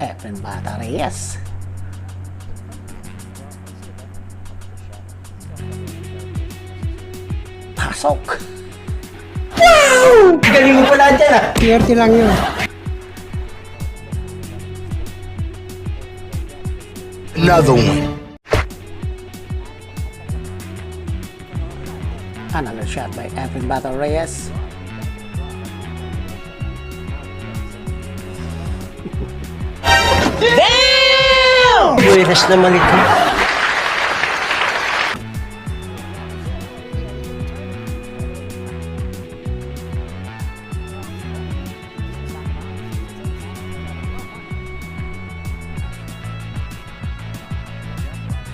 Efren Bata Reyes. Pasok! Wow! Galing mo pala dyan ah! Swerte lang yun. Another one. Another shot by Efren Bata Reyes. Damn! Buenas naman ito.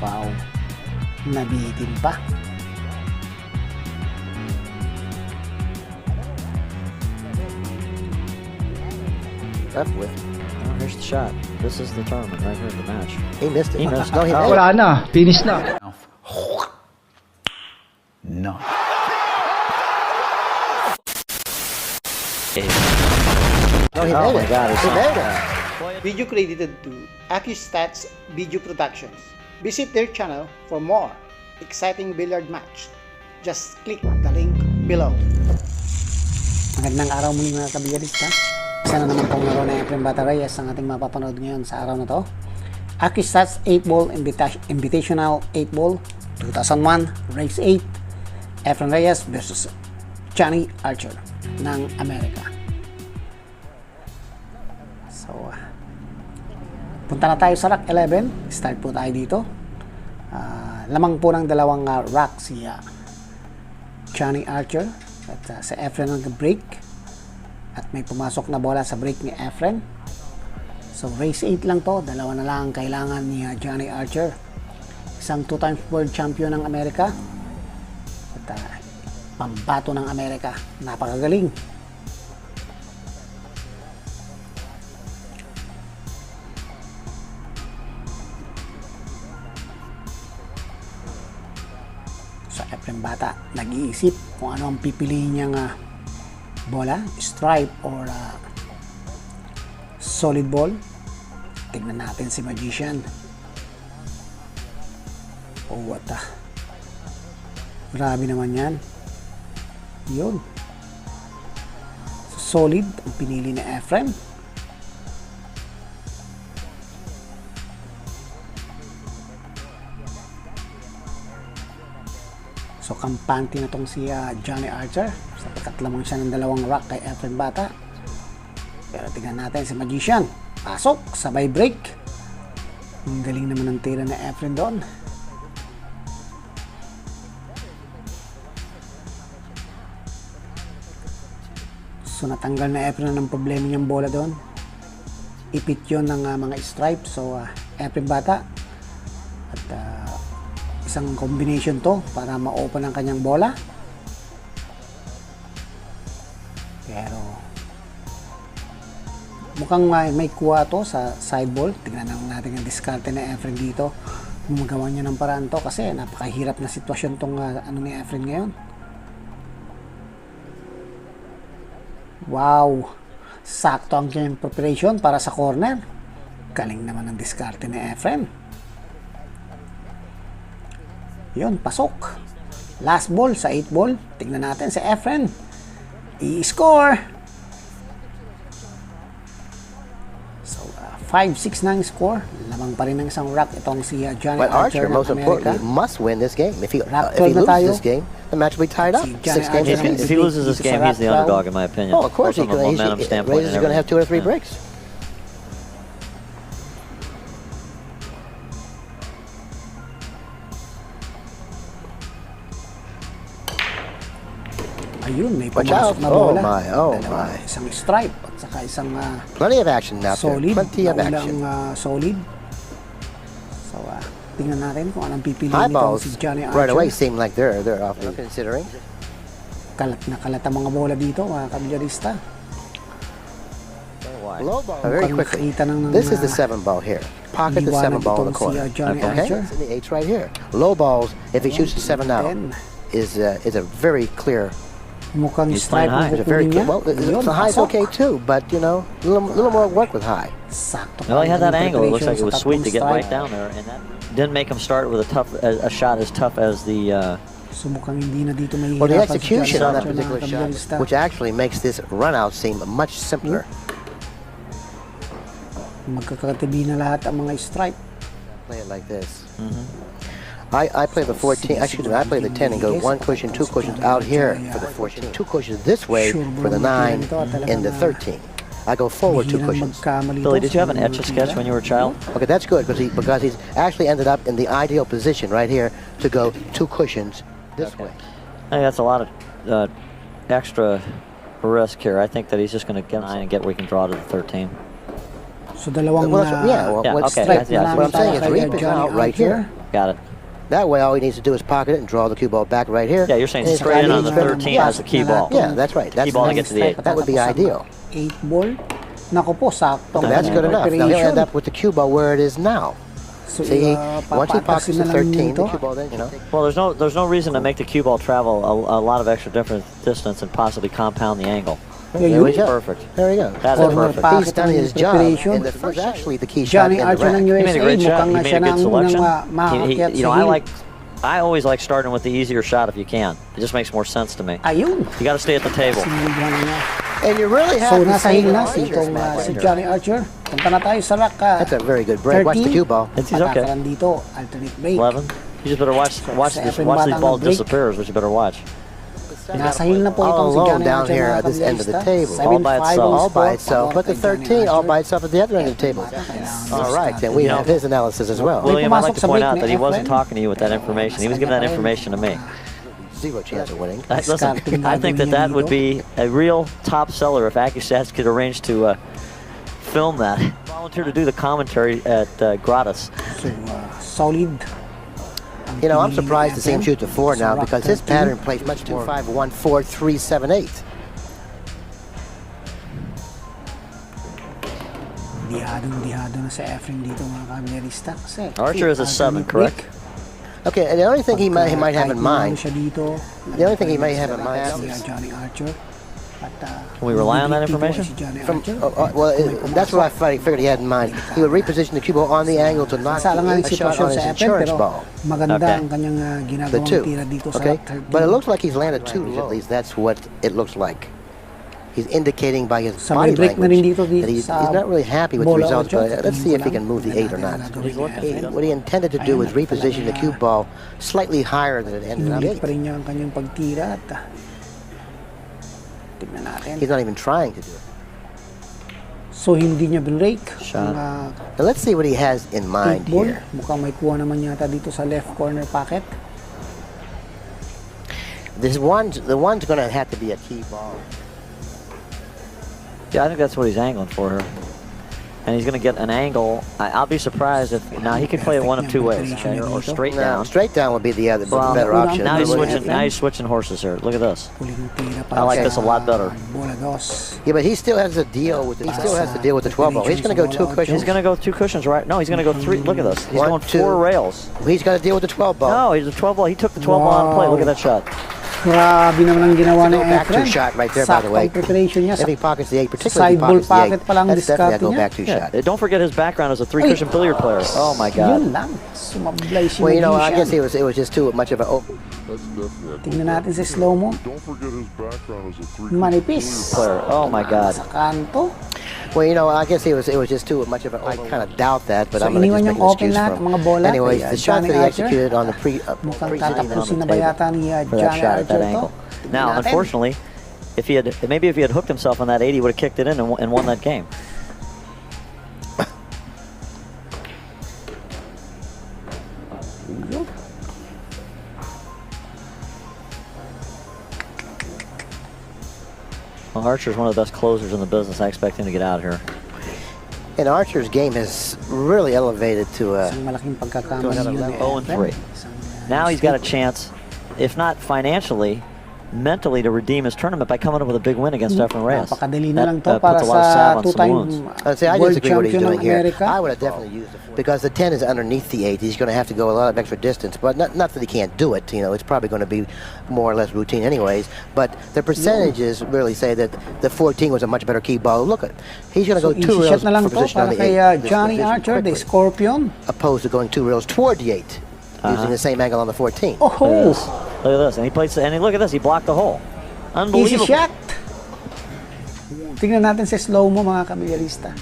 Wow, nabitin pa. Left with. Oh, here's the shot. This is the tournament right here in the match. He missed it. He missed. No, he Oh. made it. Wala na, finish na. No. No, he made it. God, He made it. Video credited to AccuStats Video Productions. Visit their channel for more exciting billiard match. Just click the link below. Magandang araw muli mga kabilyarista. Isa na naman pong laro na Efren Bata Reyes ang ating mapapanood ngayon sa araw na to. AccuStats 8-ball Invitational 8-ball 2001 Race 8 Efren Reyes versus Johnny Archer ng Amerika. So, punta na tayo sa rack 11. Start po tayo dito. Lamang po ng dalawang rack si Johnny Archer at si Efren nag-break at may pumasok na bola sa break ni Efren. So race 8 lang to, dalawa na lang ang kailangan ni Johnny Archer, isang 2 times world champion ng Amerika at pambato ng Amerika, napakagaling. Sa Efren Bata, nag-iisip kung ano ang pipiliin niyang bola, stripe or solid ball. Tignan natin si Magician. Oh, what the? Grabe naman yan. Yun. Solid ang pinili ni Efren. So, kampante na tong si Johnny Archer. Sapagkat lamang siya ng dalawang rack kay Efren Bata. Pero tingnan natin si Magician. Pasok, sabay break. Ang galing naman ng tira na Efren doon. So, natanggal na Efren ng problema niyang bola doon. Ipit yun ng mga stripe. So, Efren Bata. At isang combination to para ma-open ang kanyang bola. Pero mukhang may kuha to sa side ball. Tingnan natin ang diskarte na Efren dito. Gumagawa niya ng paraan to kasi napakahirap na sitwasyon tong ano ni Efren ngayon. Wow, sakto ang game preparation para sa corner. Galing naman ang diskarte ni Efren. Yun, pasok. Last ball sa 8 ball. Tingnan natin si Efren. I-score. So, 5-6 na ang score. Lamang pa rin ng isang rack itong si Johnny But Archer Archer, ng most Amerika. importantly, must win this game. If he Rack loses 12 na tayo. this game, the match will be tied up. Si Johnny 6 games Archer apiece. If he loses this game, he's the underdog in my opinion. Oh, of course, From a momentum standpoint. Reyes is going to have 2 or 3 breaks. Ayun, may Watch pumasok out. na Oh bola. my, oh Dalawa, my. isang stripe at saka isang Plenty of action out there. solid. Plenty of Naulang, action. solid. So, tingnan natin kung anong pipiliin High nito balls si Johnny Archer. right away seem like they're off considering. Kalat na kalat ang mga bola dito, mga kabilyarista. Low ball very Mukhang quickly. nakita ng This is the 7 ball here. Pocket the 7 liwanag ball in the itong si, corner. Johnny Okay, Archer. it's in the 8 right here. Low balls, if he shoots the 7 out, Then, is a very clear Mukhang He's strike playing high. ang It's a very kukunin niya. well. Yun, The high's pasok. okay too, but you know, little more work with high. Sakto Well, he had that ang angle. It looks like it preparation was sa sweet to tatlong get right strike. down there, and that didn't make him start with a shot as tough as the. So mukhang hindi na dito mahihirapan Well, the si execution Johnny on that Archer particular na shot, kabilyarista. which actually makes this run out seem much simpler. Magkakatibi na lahat ang mga strike. Play it like this. I play the 14. Excuse me, I play the 10 and go 1 cushion, 2 cushions out here for the 14. 2 cushions this way for the 9 and the 13. I go forward 2 Bihirang cushions. magkamali Billy, to did you have sa an etch a sketch when you were a child? Okay, that's good because he's actually ended up in the ideal position right here to go 2 cushions this way. I think that's a lot of extra risk here. I think that he's just going to get 9 and get where he can draw to the 13. So dalawang Well, that's- yeah, well, Yeah, what's okay, strike yeah, na what I'm lang saying is para kay reap is Johnny out right Archer. here. Got it. That way, all he needs to do is pocket it and draw the cue ball back right here. Yeah, you're saying And it's straight in on the ready. 13 as the key ball. Yeah, that's right. That's Key ball to get to the 8. That would be ideal. 8 ball. Nako po, sakto. That's good enough. Now he'll end up with the cue ball where it is now. So, See, once he pockets papatasin the na lang 13, nito. the cue ball then, you know. Well, there's no reason to make the cue ball travel a lot of extra different distance and possibly compound the angle. Yeah, There we yun. go. Perfect. There we go. That is Corner perfect. pass He's done his ng job. preparation. And the first actually the key shot Johnny in the Archer ng rack. He made a USA, great shot. mukhang He nga made siya a na good ang selection. unang makakakyat You know, sa heel. I always like starting with the easier shot if you can. It just makes more sense to me. Ayun. You got to stay at the table. Sinigyan niya. And you really have So to nasa see heel the na si, Archer's itong, match si right here. Johnny Archer. Punta na tayo sa rack. That's a very good break. Watch the cue ball. He's okay. Patakaran dito, alternate break. 11. You just better watch Sa these Efren Bata balls na break. disappear is what you better watch. Nasa heel na po All itong si alone Johnny down Archer here mga at this end of the kabilyarista. table. All by 7-5 itself. All by score, itself, but the pabor kay 13 all Johnny by Archer. itself at the other end of the table. All right, then we have his analysis as well. William, I'd like pumasok to sa point break out ni that he wasn't Efren. talking to you with that information. He was giving that information to me. Zero chance of winning. Listen, I think that would be a real top seller if AccuStats could arrange to film that. Volunteer to do the commentary at gratis. So, solid. You know, I'm surprised to see him shoot the 4 now Sa because rack his 13. pattern plays much 2 5 1 4 3 7 8. Dihado na sa Efren dito mga kabilyarista. Kasi Archer is a 7, correct? Okay, and the only thing he might have in mind, Siya dito, the only thing he may have in mind si Johnny Archer. At, Can we rely on that dito po information? Si Johnny from Archer. that's what I figured he had in mind. He would reposition the cue ball on the angle to knock Sa alangan a ng shot sitwasyon on his sa Efren, insurance pero ball. maganda Okay. ang kanyang The ginagawang 2. tira dito sa Okay, 13. but it looks like he's landed too low. At least that's what it looks like. He's indicating by his Sa may body break na rin language dito that he's sa not really happy with the bola results. ocho. But let's see if he can move the 8 or not. What he intended to do was reposition the cue ball slightly higher than it ended up. Inulit pa rin niya ang kanyang pagtira at tignan natin. He's not even trying to do it. So hindi niya break Shot. ang Now let's see what he has in mind 8 ball. here. Mukhang may kuha naman yata dito sa left corner pocket. The one's going to have to be a key ball. Yeah, I think that's what he's angling for here. And he's going to get an angle. I'll be surprised if now he can play it one of two ways, okay? Or straight Now, down. straight down would be the other Well, better option. Now he's But switching. Now he's switching horses here. Look at this. Huling tira I like this a lot better. Bola dos. Yeah, but he still has to deal with the 12 ball. He's going to go 2 cushions. He's going to go 2 cushions, right? No, he's going to go 3. Look at this. He's 1, going 2. 4 rails. He's got to deal with the 12 ball. No, he's a 12 ball. He took the 12 ball out of play. Look at that shot. Grabe naman ang ginawa ni Go back Efren. 2 shot right there, by the way. Saktong preparation niya. If he pockets the 8, Side particularly if he ball pockets the pocket 8, pa lang that's definitely a diskarte go niya. back 2 shot. Don't forget his background as a 3 cushion billiard player. Oh my God. Yun lang. Sumablay si Well, you know, I Magician. guess it was just too much of a. Oh, Tingnan natin sa slow-mo. Don't forget his background as a 3 Manipis. Player. Oh my God. Sa kanto. well, you know, I guess it was just too much of a. I kind of doubt that, but So, I'm going to iniwan just make niyang an open excuse lahat for ang mga him. bola Anyways, kay the shot Johnny that he Archer. executed on the Mukhang pre-sitting tatapusin na on ba the yata ni for that Johnny shot at Archer that to? angle. Tingnan Now, natin. unfortunately, if he had hooked himself on that 8, he would have kicked it in and won that game. Well, Archer's one of the best closers in the business. I expect him to get out of here. And Archer's game has really elevated to a. Isang malaking pagkakamali To another yun ni level. Efren. 0-3. Now he's got a chance, if not financially, mentally to redeem his tournament by coming up with a big win against Efren Reyes. Napakadali na lang to That para puts a lot of sa salve on some two-time wounds. See, I world disagree what he's champion doing ng here. Amerika. I would have definitely used it because the 10 is underneath the 8. He's going to have to go a lot of extra distance, but not that he can't do it. You know, it's probably going to be more or less routine anyways. But the percentages really say that the 14 was a much better key ball. Look at, he's going to go So, 2 easy rails shot na lang for to position on para the kay 8. This Johnny position Archer, the quickly, Scorpion. opposed to going 2 rails toward the 8, using the same angle on the 14. Oh, Look at this, and he plays, and look at this, he blocked the hole. easy Unbelievable. shot. Tingnan natin sa slow-mo mga kabilyarista.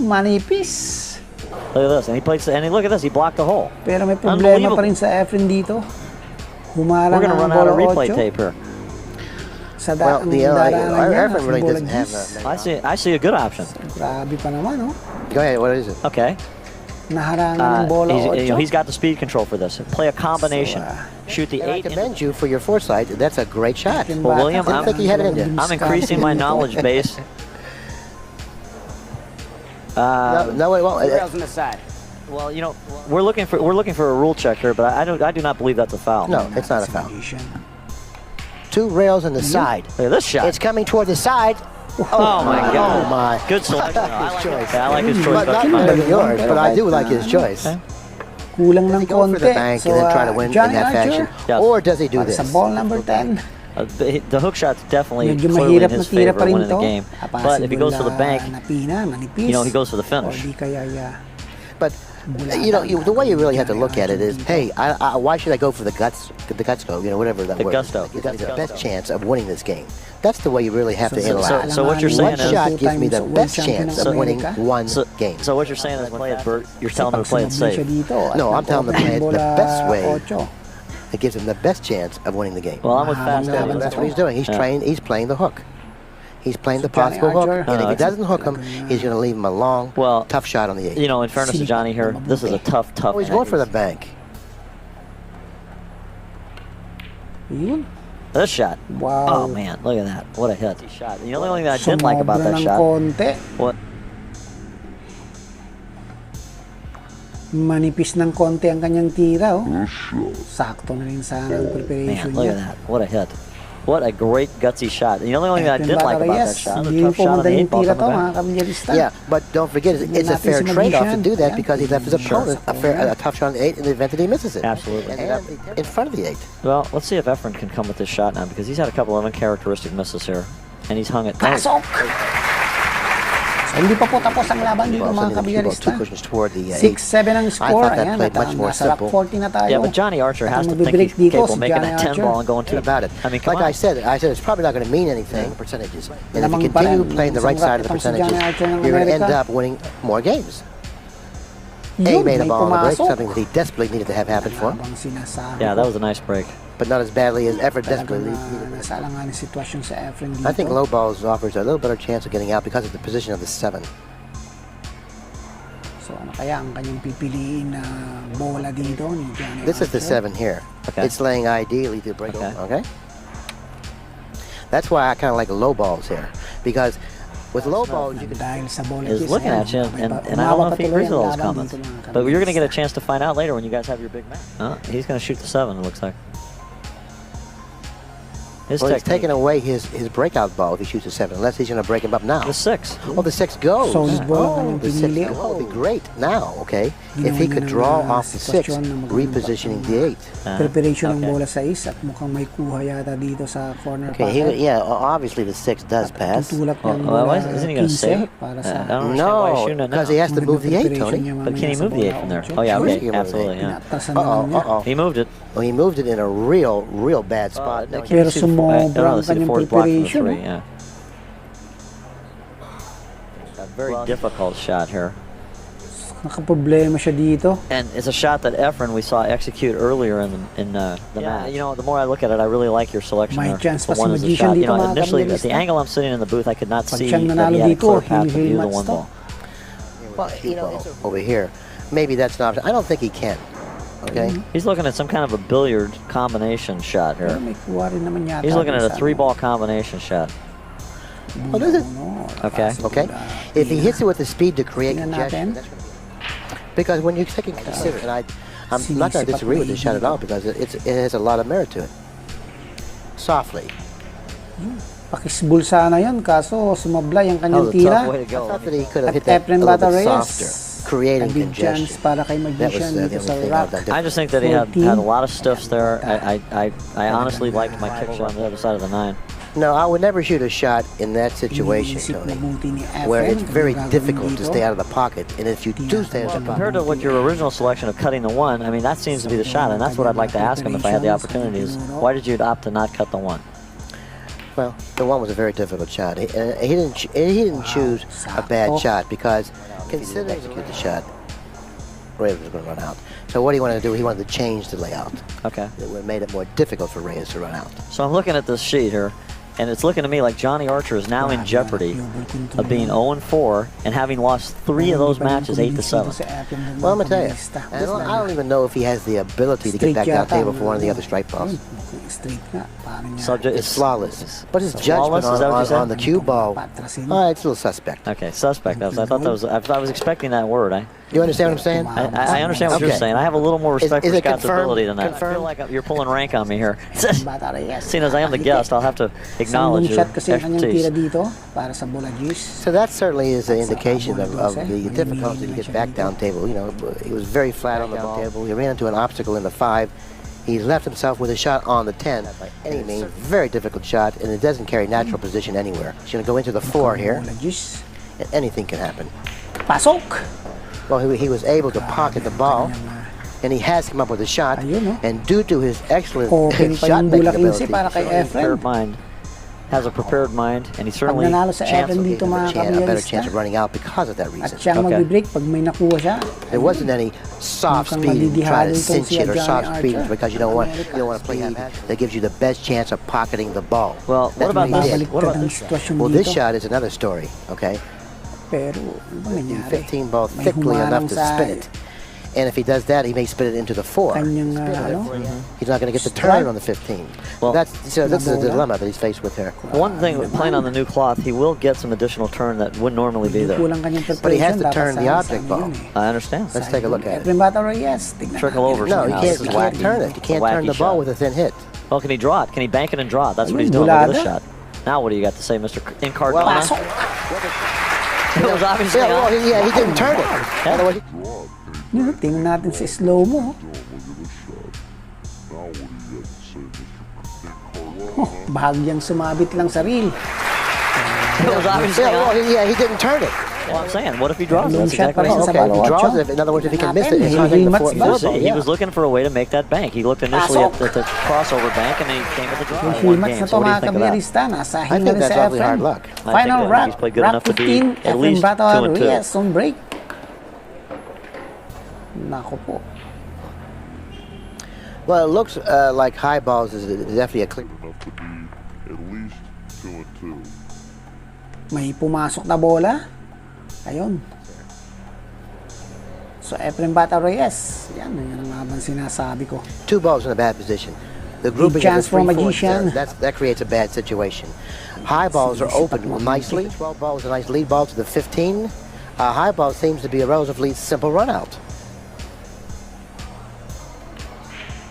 Manipis. Look at this, and he plays, and look at this, he blocked the hole. Pero may problema Unbelievable. pa rin sa Efren dito. Humarang We're going to ang run out bola of replay 8. tape here. Sa Well, the daraanan niya, Efren really bola doesn't have 10. I see a good option. Grabe pa naman, oh. Go ahead, what is it? Okay. Naharangan ng bola 8. He's got the speed control for this. Play a combination. Shoot the And I 8. commend you for your foresight. That's a great shot. Efren Well, Bata, William, I think he had it in there. I'm increasing my knowledge base. No, it won't. Well, you know, we're looking for a rule check here, but I do not believe that's a foul. No, it's not a foul. 2 rails on the side. Look at this shot. It's coming toward the side. Oh my God. Oh my. Good selection. I like choice. Yeah, I like his choice. But not That's better fine. than yours, but I do like his choice. Okay. Kulang Does ng he go for konti. the bank and then try to win in Johnny that Archer, fashion? Yes. Or does he do para this? sa ball number 10. The hook shot's definitely Medyo clearly in mahirap na his tira favor pa rin winning the to. game. But if he goes for the bank, Napina, manipis. you know, he goes for the O finish. di kaya, But you know, the way you really have to look at it is, hey, why should I go for the guts go? You know, whatever that The word. gusto. Is. That's the best chance of winning this game. That's the way you really have to analyze. So what you're saying What is- shot gives me the best chance of winning one So, game? so what you're saying is play it, Bert. You're telling him to play it safe. No, I'm telling him to play it the best way. 8. It gives him the best chance of winning the game. Well, I'm with Fast Yeah, Eddie. That's what he's doing. He's Yeah. He's playing the hook. He's playing the Johnny possible hook, Archer? and if he it's- doesn't hook him, he's going to leave him a long, Well, tough shot on the 8. You know, in fairness to Johnny here, this is a tough. Oh, he's going for the bank. Yun. This shot. Wow. Oh man, look at that! What a hit! Shot. The only thing that I didn't like about Sumobra that ng shot. konti. What? Manipis ng konti ang kanyang tira, oh. Sakto na rin sana ang preparation Man, look niya. at that! What a hit! What a great gutsy shot. The only thing that I Efren didn't Bata like about that Reyes, shot, the hindi tough po shot on the madaling 8 ball tira to, coming mga back. kabilyarista. Yeah, but don't forget, it's a fair trade-off to do that because he left his opponent a tough shot on the 8 in the event that he misses it. Absolutely. And in front of the 8. Well, let's see if Efren can come with this shot now because he's had a couple of uncharacteristic misses here, and he's hung it. Pasok! So, hindi pa po tapos ang laban dito, mga kabilyarista. 2 cushions toward the 6-7 ang score. that Ayan, played much more nasa rack simple. 40 na tayo. Yeah, but Johnny Archer has to At ang think magbibreak he's dito, capable of si making Johnny that 10 Archer. ball and going to. What about it? I mean, come like on. I said it's probably not going to mean anything, percentages. And if Lamang you pa continue rin, playing the right isang side of the racket ang si Johnny percentages, Archer ng you're going to end Amerika. up winning more games. Yun, Made a may ball on the break, pumasok. something that he desperately needed to have happen for him, Habang sinasabi Yeah, ko, that was a nice break. but not as badly as Efren talagang desperately needed. nasa alanganin sitwasyon sa Efren dito. I think low balls offers a little better chance of getting out because of the position of the 7. So ano kaya ang kanyang pipiliin na bola dito ni Johnny This is the Archer? 7 here. Okay. It's laying ideally to break Okay. over, okay? That's why I kind of like low balls here, because with low balls you can. Dahil sa bola Is looking at you, and I don't know if he agrees with all those comments. But you're going to get a chance to find out later when you guys have your big match. He's going to shoot the 7, it looks like. His Well, he's technique. taking away his breakout ball if he shoots a 7, unless he's going to break him up now. The 6. Oh, the 6 goes. Solid ball ang kanyang The 6 pinili. goes. That would be great now, okay? If he could draw off the 6, repositioning the 8. Preparation ng Okay. bola sa is at mukhang may kuha yata dito sa corner Okay, pocket. obviously the 6 does pass. Tutulak Well, ng well, bola isn't he gonna 15 save it? para I sa don't understand why he's No, shooting it now. because he has to move the 8, Tony. But can he move the 8 from there? Oh, yeah, Sure okay, he can move the absolutely, yeah. Pinatasan na lang niya. Uh-oh. He moved it. Well, he moved it in a real bad spot. Now, Now, can you Pero see the sumobra ang let's see the kanyang forward block from the preparation, 3, yeah. A very difficult shot here. Nakaproblema siya dito. And it's a shot that Efren we saw execute earlier in the match. You know, the more I look at it, I really like your selection May there. chance The pa si one is the Magician shot. You dito, know, mga initially at the kabilyarista. angle I'm sitting in the booth, I could not Pag see siyang that nanalo he had a dito, clear path to heel do the match 1 to. ball. well, over here, maybe that's an option. I don't think he can. Okay. He's looking at some kind of a billiard combination shot Pero here. may kuha rin naman yata. He's looking at a sa 3-ball combination shot. Well, this is Okay. okay. If he hits it with the speed to create Tingnan congestion, natin. that's gonna be, because when you take and consider, and I'm not going to disagree with this shot at all because it has a lot of merit to it. softly. Pakisbul sana yun, kaso sumablay ang That kanyang was a tira. tough way to I go. thought that he could have At hit that a Efren little Bata bit Reyes, softer, creating a big chance congestion. para kay That was Magician the dito only sa thing rack. I I just think that he had 14. a lot of stiffs there. I honestly liked my kick shot on the other side of the 9. No, I would never shoot a shot in that situation, Iniisip Tony, mabuti ni Efren where it's kung very anong gagawin difficult to dito. stay out of the pocket. And if you do stay out of the pocket, Compared to what your original selection of cutting the 1, I mean, that seems to be the shot, and that's what I'd like to ask him if I had the opportunity is, why did you opt to not cut the 1? well, the 1 was a very difficult shot. He didn't choose a bad shot because considering execute the shot, Reyes was going to run out. So what he wanted to do, he wanted to change the layout. Okay. It made it more difficult for Reyes to run out. So I'm looking at this sheet here, and it's looking to me like Johnny Archer is now in jeopardy of being 0-4 and having lost 3 of those matches 8-7. Well, I'm going to tell you, I don't even know if he has the ability to get back down table for one of the other strike balls. Straight nga. Paano niya? Subject It's flawless. But his Flawless? judgment Is that what you said? on the cue ball, Patrasin. it's a little suspect. Okay, suspect. I thought that was. I was expecting that word. You understand what I'm saying? I understand what you're Okay. saying. I have a little more respect Is for it Scott's confirmed? ability than that. I Confirmed? feel like you're pulling rank on me here. Bata Reyes. Seeing as I am the guest, I'll have to acknowledge your shot kasi ang kanyang tira expertise. dito para sa bola juice. So that certainly is an indication of the difficulty to get back down table. You know, he was very flat on the down table. He ran into an obstacle in the 5. He left himself with a shot on the 10. By any means, very difficult shot, and it doesn't carry natural position anywhere. He's going to go into the 4 here, Bola juice. and anything can happen. Pasok! Well, he was able to pocket the ball, and he has come up with a shot. Ayun, no? And due to his excellent Open pa shot yung making bola 15 ability, para kay Efren. Prepared mind. Has a prepared mind, and he Pag certainly. nanalo sa Efren gave dito him mga a better chance kabiyarista, of running out because of that at reason. siyang Okay. mag-break pag may nakuha siya. There wasn't any soft Mukhang speed trying to malidihado itong cinch si it or Johnny soft speed Archer. because you don't want to play that gives you the best chance of pocketing the ball. Well, what That's about what he this? did. What about Babaliktad ang this? sitwasyon Well, this dito. shot is another story. Okay, Pero, ano bang nangyari? 15 ball May thickly enough humarang to sa spin it. And if he does that, he may spin it into the 4. kanyang, He's not going to get the turn on the 15. Well, This is the dilemma that he's faced with here. One thing, playing on the new cloth, he will get some additional turn that wouldn't normally be there. kulang kanyang preparation. But he has to dapat turn the sa object ano ball. yun eh. I understand. Let's take a look at it. Efren Bata Reyes, tignan Trickle natin. over No, you somehow. can't, This you is can't wacky. turn it. You can't turn Wacky the ball shot. with a thin hit. Well, can he draw it? Can he bank it and draw it? That's what he's Ayun, doing. Look at this bulada. shot. Now, what do you got to say, Mr. Incardona? Pasok! It was obviously Yeah, well, on. he didn't turn it. Otherwise, Yun, tingnan natin sa slow-mo. Oh, bahagyang sumabit lang sa reel. It was obviously yeah, well, on. he didn't turn it. Well, I'm saying, what if he draws it? Long That's shot exactly pa rin what sa Okay, if he balo draws 8. it, in other words, if he can miss it, Natin, it's not hitting the hilmats 4 ba? ball. See, he was looking for a way to make that bank. He looked initially at the crossover bank, and then he came with the draw. Yung in full one match game. na So to what do you mga think of that? kabiyarista, nasa I hinga think rin that's sa awfully Efren. hard luck. Final think wrap, he's played good wrap enough to be 15, at Efren least Bata 2-2. Reyes on break. Nako po. Well, it looks like high balls is definitely a clear. Enough to be at least 2-2. May pumasok na bola. Ayun. So, Efren Bata Reyes. Yan ang naman sinasabi ko. 2 balls in a bad position. The grouping chance of for the 3-4 Magician. that creates a bad situation. High balls are open nicely. 12 ball is a nice lead ball to the 15. High ball seems to be a relatively simple run out.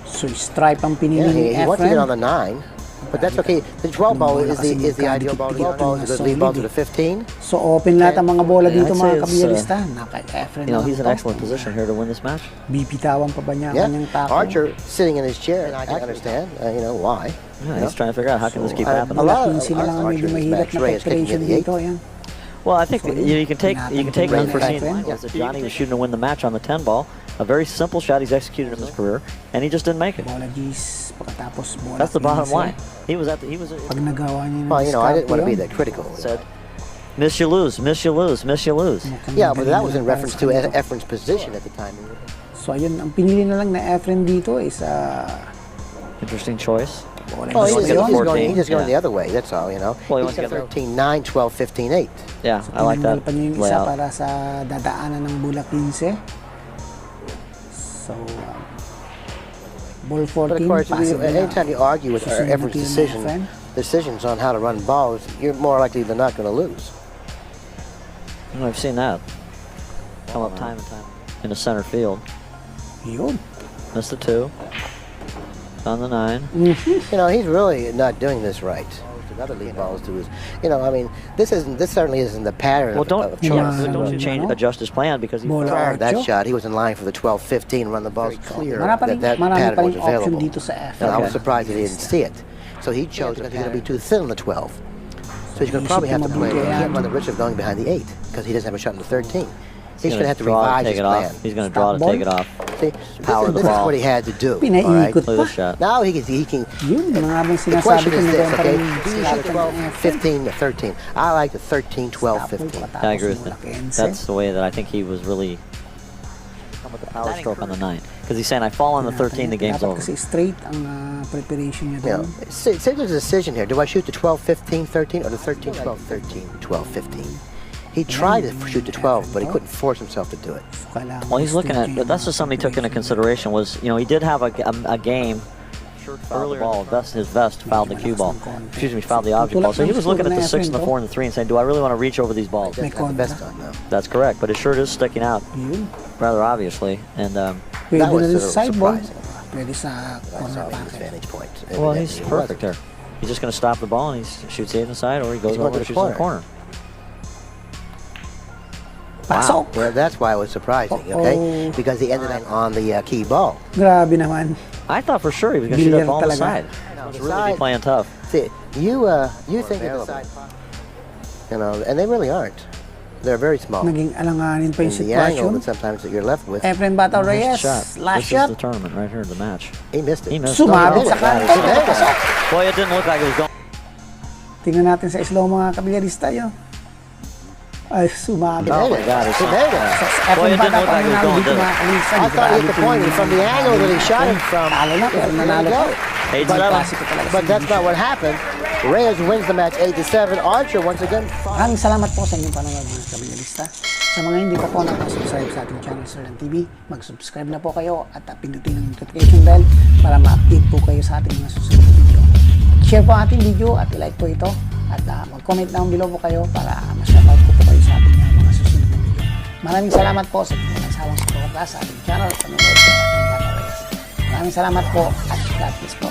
So, stripe ang pinili Yeah, ni he wants to get on Efren. the 9, but that's okay. The 12 ball is the ideal ball. The 12 ball is a good lead ball to the 15. So, open lahat ang mga bola dito I'd say mga it's, kabiyarista. Naka Efren You know, na he's in to. excellent position here to win this match. Bipitawan pa ba niya ang Yeah, kanyang tako? Archer sitting in his chair, and I can understand, why. Yeah, he's trying to figure out how can this keep A happening. lot Bola of 15 na lang ang medyo Archer in his mahirap match. na Reyes kicking preparation at the 8. dito. Ayan. Well, I think you can take Tinatanong unforeseen Efren. angles that Johnny was shooting to win the match on the 10 ball. A very simple shot he's executed in his career, and he just didn't make it. Bola G's, pagkatapos bola That's the bottom 15. line. He was Pag nagawa niya ng Well, I didn't want to be yun, that critical. said, "Miss you lose, miss you lose, miss you lose." mukhang Yeah, but that was in magaling na reference para to sa kanila. Efren's position at the time. So ayun, ang pinili na lang na Efren dito is Interesting choice. bola Well, He's he's looking at G's. 14. just going Yeah. the other way, that's all, you know. Well, he He's wants to got get 13-9, 12-15-8. Yeah, I like that Tinanggal pa niya yung isa layout. para sa dadaanan ng bola 15. So, ball 14, But of course, possible na. anytime you argue with Susunod na Efren's tira ni Efren. decisions on how to run balls, you're more likely than not going to lose. I've seen that come up time and time in the center field. Yun. Missed the 2. on the 9. You know, he's really not doing this right. Another lead balls to his, you know, I mean, this certainly isn't the pattern Well, of don't choice. don't you adjust his plan because he Bola. Prior to that Ocho. shot, he was in line for the 12-15 run. The ball's clear Marami that pa pattern rin was option available. dito sa F. And I was surprised that he didn't see it. So he chose because he's going to be too thin on the 12. So he's going to probably have to play. He can't run the risk of going behind the 8 because he doesn't have a shot in the 13. He's going to have to revise his plan. He's going to draw to Stop take it off. See, Power the this is ball. what he had to do. all right? Pinaiikot Play pa. this shot. Now he can. Yun, mga habang The sinasabi question ko is this, okay? nagkaroon Do you shoot 12, 15, or 13? I like the 13, 12, 15. I agree with him. That's the way that I think he was really come with the power stroke on the 9. Because he's saying, I fall on the 13, the game's over. Kasi straight ang preparation niya You know, doon. it's a decision here. Do I shoot the 12, 15, 13, or the 13, 12, 13, 12, 15? He tried to shoot the 12, but he couldn't force himself to do it. Well, he's looking at, that's just something he took into consideration was, you know, he did have a game earlier. Ball, his vest fouled the cue ball. Excuse me, fouled the object ball. So he was looking at the 6 and the 4 and the 3 and saying, do I really want to reach over these balls? He doesn't have the best on now. That's correct, but his shirt is sticking out Yun. rather obviously. And, Pwede That was na rin a sa little sideball. surprising. Pwede sa That's corner all his pocket. vantage point. well, And he's he perfect wasn't. there. He's just going to stop the ball and he shoots it inside or he goes He's going over to and the shoots in the corner. corner. Pasok! Well, that's why it was surprising, okay? Because he ended up on the key ball. Grabe naman. I thought for sure he was going to shoot that Bilyar ball on the talaga. side. He was really be playing tough. See, you think that the side, you know, and they really aren't. They're very small. Naging alanganin pa In yung the angle sitwasyon. that sometimes that you're left with, Efren Bata, Reyes, Shot. last This shot. is the tournament right here, the match. he missed it. He missed. Sumabit sa He kanto. made it. Pasok. Boy, it didn't look like it was going. Tingnan natin sa slow mga kabilyarista yun. Ay, sumabit. Oh my God, it's He made it. Sa Boy, Efren it didn't Bata look like it was panalo going, dito did it? mga kabilyarista. I thought he hit the point from the angle that he shot it from. Talo na, pero nanalo There pa. you go. Eight But, seven. Klasiko talaga but si that's not what happened. Reyes wins the match 8-7. Archer once again. Maraming salamat po sa inyong panonood mga kabilyarista. Sa mga hindi pa po nakasubscribe sa ating channel Sir TV, mag-subscribe na po kayo at pindutin ang notification bell para ma-update po kayo sa ating mga susunod na video. Share po ang ating video at i-like po ito at mag-comment down below po kayo para ma-shoutout po kayo sa ating mga susunod na video. Maraming salamat po sa inyong nasawang suporta sa ating channel at panonood sa ating Bata Reyes. Maraming salamat po at God bless po.